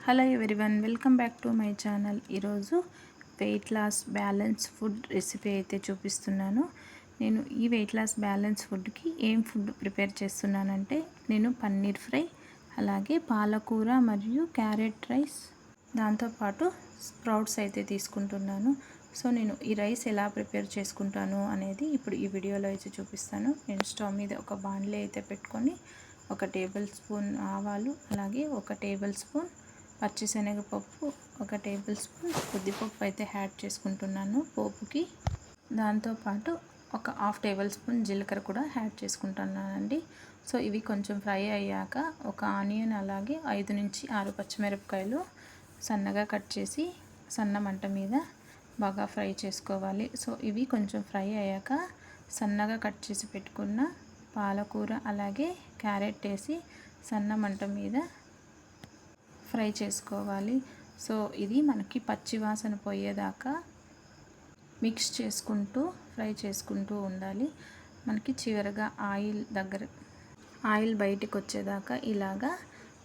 Hello everyone, welcome back to my channel. ఈరోజు weight loss balance food recipe అయితే చూపిస్తున్నాను. నేను ఈ వెయిట్ లాస్ బ్యాలెన్స్ ఫుడ్కి ఏం ఫుడ్ ప్రిపేర్ చేస్తున్నానంటే, నేను పన్నీర్ ఫ్రై, అలాగే పాలకూర మరియు క్యారెట్ రైస్, దాంతోపాటు స్ప్రౌట్స్ అయితే తీసుకుంటున్నాను. సో నేను ఈ రైస్ ఎలా ప్రిపేర్ చేసుకుంటాను అనేది ఇప్పుడు ఈ వీడియోలో అయితే చూపిస్తాను. నేను స్టవ్ మీద ఒక బాండ్లీ అయితే పెట్టుకొని 1 టేబుల్ స్పూన్ ఆవాలు, అలాగే 1 టేబుల్ స్పూన్ పచ్చిశనగపప్పు, 1 టేబుల్ స్పూన్ ఉద్దిపప్పు అయితే యాడ్ చేసుకుంటున్నాను పోపుకి. దాంతోపాటు 1/2 టేబుల్ స్పూన్ జీలకర్ర కూడా యాడ్ చేసుకుంటున్నానండి. సో ఇవి కొంచెం ఫ్రై అయ్యాక ఒక ఆనియన్, అలాగే 5 నుంచి 6 పచ్చిమిరపకాయలు సన్నగా కట్ చేసి సన్న మంట మీద బాగా ఫ్రై చేసుకోవాలి. సో ఇవి కొంచెం ఫ్రై అయ్యాక సన్నగా కట్ చేసి పెట్టుకున్న పాలకూర, అలాగే క్యారెట్ వేసి సన్న మంట మీద ఫ్రై చేసుకోవాలి. సో ఇది మనకి పచ్చి వాసన పోయేదాకా మిక్స్ చేసుకుంటూ ఫ్రై చేసుకుంటూ ఉండాలి. మనకి చివరగా ఆయిల్ బయటికి వచ్చేదాకా ఇలాగా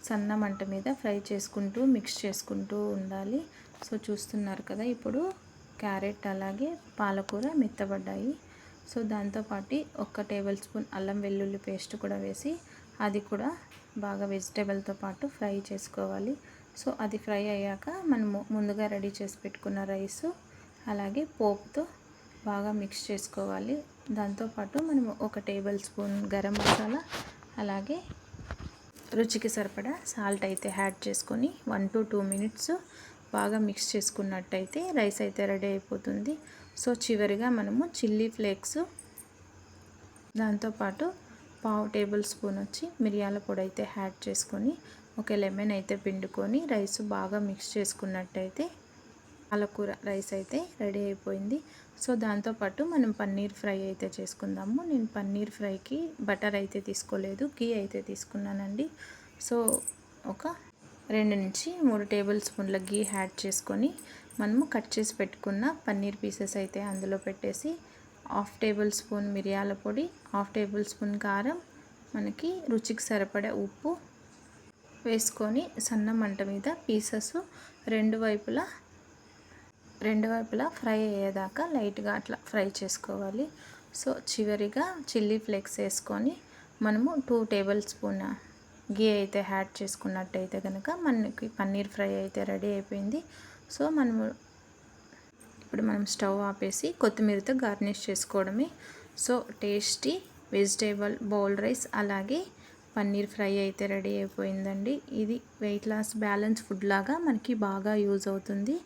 సన్న మంట మీద ఫ్రై చేసుకుంటూ మిక్స్ చేసుకుంటూ ఉండాలి. సో చూస్తున్నారు కదా, ఇప్పుడు క్యారెట్ అలాగే పాలకూర మెత్తబడ్డాయి. సో దాంతోపాటు 1 టేబుల్ స్పూన్ అల్లం వెల్లుల్లి పేస్ట్ కూడా వేసి అది కూడా బాగా వెజిటేబుల్తో పాటు ఫ్రై చేసుకోవాలి. సో అది ఫ్రై అయ్యాక మనము ముందుగా రెడీ చేసి పెట్టుకున్న రైసు అలాగే పోపుతో బాగా మిక్స్ చేసుకోవాలి. దాంతోపాటు మనము 1 టేబుల్ స్పూన్ గరం మసాలా, అలాగే రుచికి సరిపడా సాల్ట్ అయితే యాడ్ చేసుకొని 1 to 2 మినిట్స్ బాగా మిక్స్ చేసుకున్నట్టయితే రైస్ అయితే రెడీ అయిపోతుంది. సో చివరిగా మనము చిల్లీ ఫ్లేక్స్, దాంతోపాటు 1/2 టేబుల్ స్పూన్ మిరియాల పొడి అయితే యాడ్ చేసుకొని 1 లెమన్ అయితే పిండుకొని రైస్ బాగా మిక్స్ చేసుకున్నట్టయితే పాలకూర రైస్ అయితే రెడీ అయిపోయింది. సో దాంతోపాటు మనం పన్నీర్ ఫ్రై అయితే చేసుకుందాము. నేను పన్నీర్ ఫ్రైకి బటర్ అయితే తీసుకోలేదు, గీ అయితే తీసుకున్నానండి. సో ఒక 2 నుంచి 3 టేబుల్ స్పూన్ల గీ యాడ్ చేసుకొని మనము కట్ చేసి పెట్టుకున్న పన్నీర్ పీసెస్ అయితే అందులో పెట్టేసి 1/2 టేబుల్ స్పూన్ మిరియాల పొడి, 1/2 టేబుల్ స్పూన్ కారం, మనకి రుచికి సరిపడా ఉప్పు వేసుకొని సన్న మంట మీద పీసెస్ రెండు వైపులా ఫ్రై అయ్యేదాకా లైట్గా అట్లా ఫ్రై చేసుకోవాలి. సో చివరిగా చిల్లీ ఫ్లేక్స్ వేసుకొని మనము 2 టేబుల్ స్పూన్ గీ అయితే యాడ్ చేసుకున్నట్టయితే కనుక మనకి పన్నీర్ ఫ్రై అయితే రెడీ అయిపోయింది. సో ఇప్పుడు మనం స్టవ్ ఆపేసి కొత్తిమీరతో గార్నిష్ చేసుకోవడమే. So tasty vegetable bowl rice అలాగే పన్నీర్ ఫ్రై అయితే రెడీ అయిపోయిందండి. ఇది వెయిట్ లాస్ బ్యాలెన్స్ ఫుడ్ లాగా మనకి బాగా యూజ్ అవుతుంది.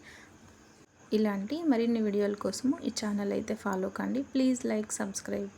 ఇలాంటి మరిన్ని వీడియోల కోసము ఈ ఛానల్ అయితే ఫాలో కండి. Please like, subscribe.